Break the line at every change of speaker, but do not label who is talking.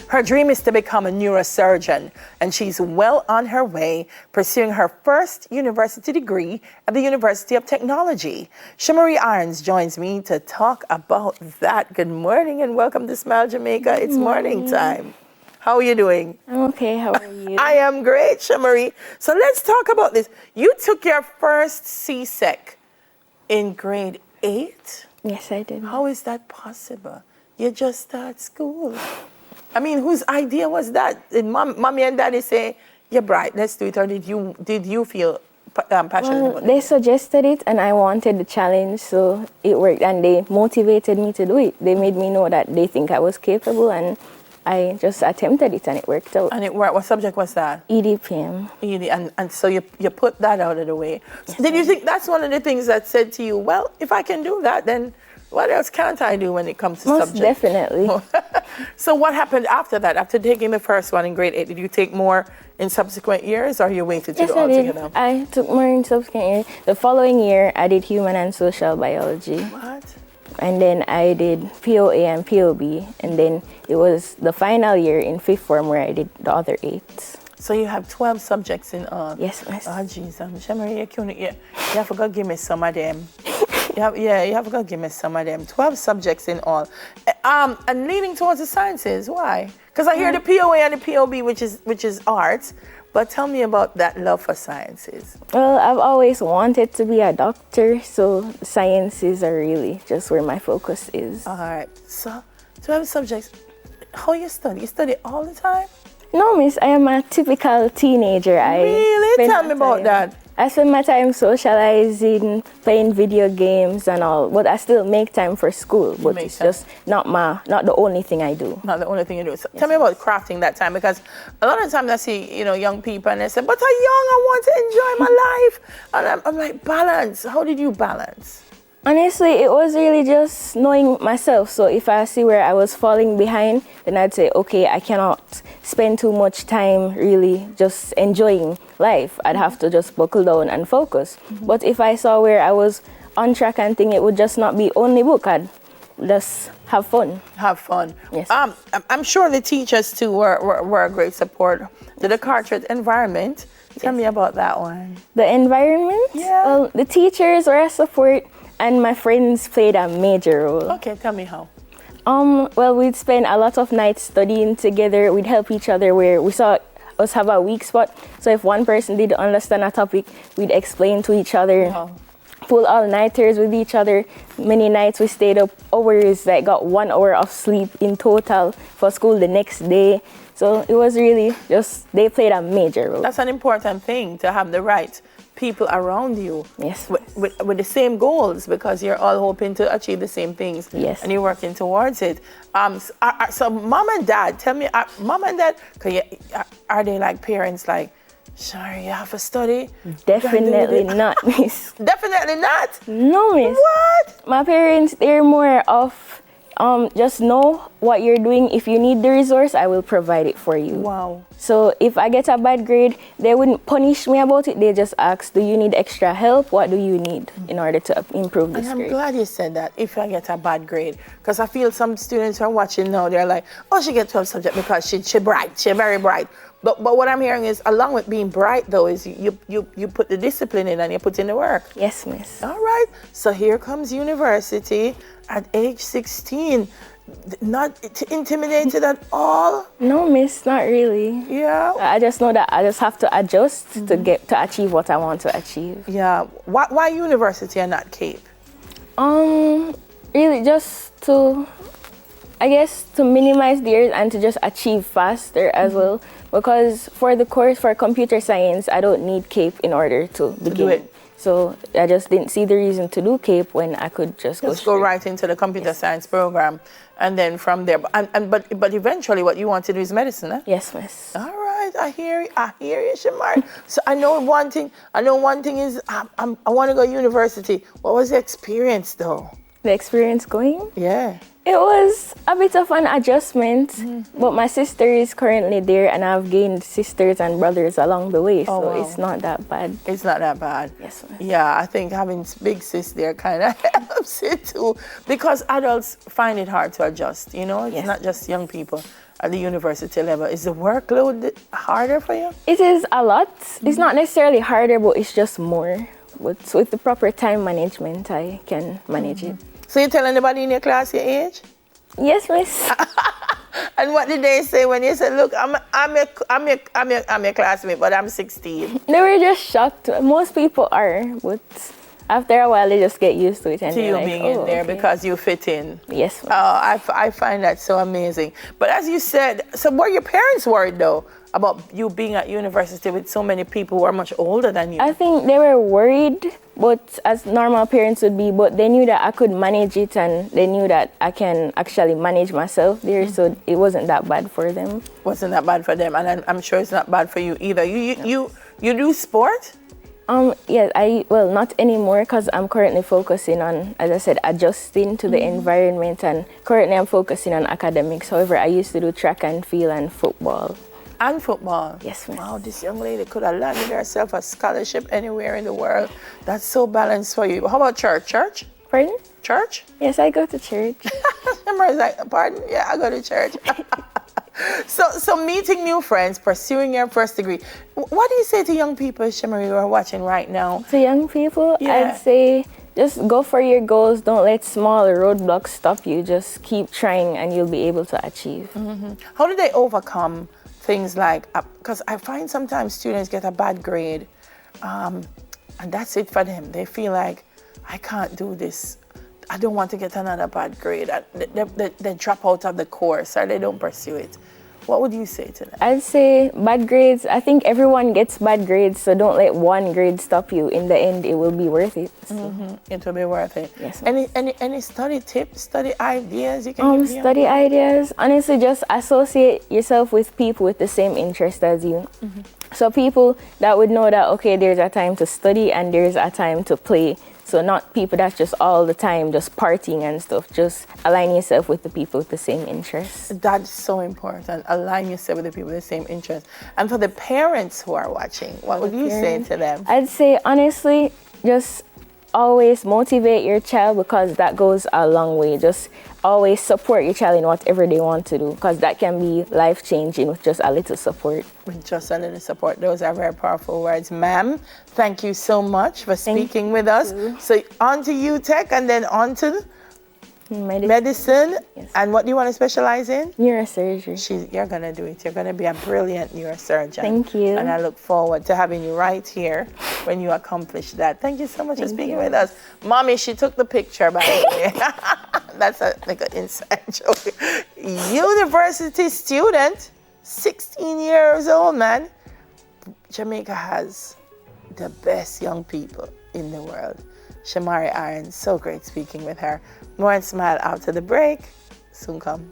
Her dream is to become a neurosurgeon, and she's well on her way, pursuing her first university degree at the University of Technology. Shemarie Irons joins me to talk about that. Good morning and welcome to Smile Jamaica. It's morning time. How are you doing?
I'm okay. How are you?
I am great, Shemarie. So let's talk about this. You took your first C-Sec in grade 8?
Yes, I did.
How is that possible? You just start school. I mean, whose idea was that? Did mommy and daddy say, you're bright, let's do it? Or did you feel passionate about it?
They suggested it and I wanted the challenge, so it worked. And they motivated me to do it. They made me know that they think I was capable, and I just attempted it and it worked out.
And it worked. What subject was that?
EDPM.
And so you put that out of the way. Yes, did you think that's one of the things that said to you, well, if I can do that, then what else can't I do when it comes to
Most
subjects?
definitely.
So what happened after that? After taking the first one in grade 8, did you take more in subsequent years, or you waited to
Yes,
do all
I did.
together?
I took more in subsequent years. The following year, I did human and social biology.
What?
And then I did POA and POB. And then it was the final year in 5th form where I did the other 8.
So you have 12 subjects in all?
Yes, miss.
Oh, jeez. Shemarie, you have to go give me some of them. You have to go give me some of them. 12 subjects in all. And leaning towards the sciences, why? Because I hear the POA and the POB, which is arts. But tell me about that love for sciences.
Well, I've always wanted to be a doctor, so sciences are really just where my focus is.
All right. So 12 subjects. How you study? You study all the time?
No, miss, I am a typical teenager.
Really? Tell me about that.
I spend my time socializing, playing video games and all, but I still make time for school. But it's just not the only thing I do.
Not the only thing you do. So tell me about crafting that time, because a lot of times I see, young people and they say, but I'm young, I want to enjoy my life. And I'm like, balance. How did you balance?
Honestly, it was really just knowing myself. So if I see where I was falling behind, then I'd say, okay, I cannot spend too much time really just enjoying life. I'd have to just buckle down and focus. Mm-hmm. But if I saw where I was on track and think it would just not be only book, I'd just have fun.
Have fun.
Yes.
I'm sure the teachers too were a great support. The Carteret environment. Tell me about that one.
The environment?
Yeah.
Well, the teachers were a support. And my friends played a major role.
Okay, tell me how.
Well, we'd spend a lot of nights studying together. We'd help each other where we saw us have a weak spot. So if one person didn't understand a topic, we'd explain to each other. Wow. Pull all-nighters with each other. Many nights we stayed up hours, like got 1 hour of sleep in total for school the next day. So it was really just, they played a major role.
That's an important thing, to have the right people around you.
Yes.
With the same goals, because you're all hoping to achieve the same things.
Yes.
And you're working towards it. So mom and dad, tell me, mom and dad, are they like parents like, sorry, you have to study?
Definitely not, miss.
Definitely not?
No, miss.
What?
My parents, they're more of, just know what you're doing. If you need the resource, I will provide it for you.
Wow.
So if I get a bad grade, they wouldn't punish me about it. They just ask, do you need extra help? What do you need in order to improve this grade?
I'm glad you said that, if I get a bad grade. Because I feel some students are watching now, they're like, oh, she gets 12 subjects because she's bright, she's very bright. But what I'm hearing is, along with being bright though, is you put the discipline in and you put in the work.
Yes, miss.
All right. So here comes university at age 16. Not intimidated at all?
No, miss, not really.
Yeah.
I just know that I just have to adjust to achieve what I want to achieve.
Yeah. Why university and not Cape?
Really just to, I guess, to minimize the years and to just achieve faster as well. Because for the course for computer science, I don't need CAPE in order to begin.
Do it.
So I just didn't see the reason to do CAPE when I could just go
right into the computer science program, and then from there. But eventually, what you want to do is medicine, eh?
Yes, miss.
All right, I hear you, Shemarie. So I know one thing is I want to go to university. What was the experience though?
The experience going?
Yeah.
It was a bit of an adjustment, but my sister is currently there, and I've gained sisters and brothers along the way, so
wow.
it's not that bad.
It's not that bad.
Yes, ma'am.
Yeah, I think having big sis there kind of helps it too, because adults find it hard to adjust. You know, it's
Yes.
not just young people at the university level. Is the workload harder for you?
It is a lot. It's not necessarily harder, but it's just more. But with the proper time management, I can manage it.
So you tell anybody in your class your age?
Yes, miss.
And what did they say when you said, "Look, I'm your classmate, but I'm 16"?
They were just shocked. Most people are, but after a while, they just get used to it. And
To
they're
you
like,
being
oh,
in there
okay.
because you fit in.
Yes, miss.
I find that so amazing. But as you said, so were your parents worried though about you being at university with so many people who are much older than you?
I think they were worried, but as normal parents would be, but they knew that I could manage it, and they knew that I can actually manage myself there, so it wasn't that bad for them.
Wasn't that bad for them, and I'm sure it's not bad for you either. You do sport?
Yeah, well, not anymore, because I'm currently focusing on, as I said, adjusting to the environment, and currently I'm focusing on academics. However, I used to do track and field and football.
And football.
Yes, ma'am.
Wow, this young lady could have landed herself a scholarship anywhere in the world. That's so balanced for you. How about church? Church?
Pardon?
Church?
Yes, I go to church.
Shemarie like, pardon? Yeah, I go to church. So meeting new friends, pursuing your first degree. What do you say to young people, Shemarie, who are watching right now?
To young people,
Yeah.
I'd say just go for your goals. Don't let small roadblocks stop you. Just keep trying, and you'll be able to achieve.
How do they overcome things like, because I find sometimes students get a bad grade, and that's it for them. They feel like, I can't do this. I don't want to get another bad grade. They drop out of the course, or they don't pursue it. What would you say to them?
I'd say bad grades. I think everyone gets bad grades, so don't let one grade stop you. In the end, it will be worth it. So.
It will be worth it.
Yes, ma'am.
Any study tips, study ideas you can give?
Study ideas. Honestly, just associate yourself with people with the same interest as you. So people that would know that, okay, there's a time to study and there's a time to play. So not people that's just all the time just partying and stuff. Just align yourself with the people with the same interests.
That's so important. Align yourself with the people with the same interest. And for the parents who are watching, what would you say to them?
I'd say, honestly, just always motivate your child, because that goes a long way. Just always support your child in whatever they want to do, because that can be life-changing with just a little support.
With just a little support. Those are very powerful words. Ma'am, thank you so much for speaking with us. So on to UTech, and then on to medicine.
Yes.
And what do you want to specialize in?
Neurosurgery.
You're going to do it. You're going to be a brilliant neurosurgeon.
Thank you.
And I look forward to having you right here when you accomplish that. Thank you so much for speaking with us. Mommy, she took the picture, by the way. That's like an inside joke. University student, 16 years old, man. Jamaica has the best young people in the world. Shemarie Irons, so great speaking with her. More and Smile after the break. Soon come.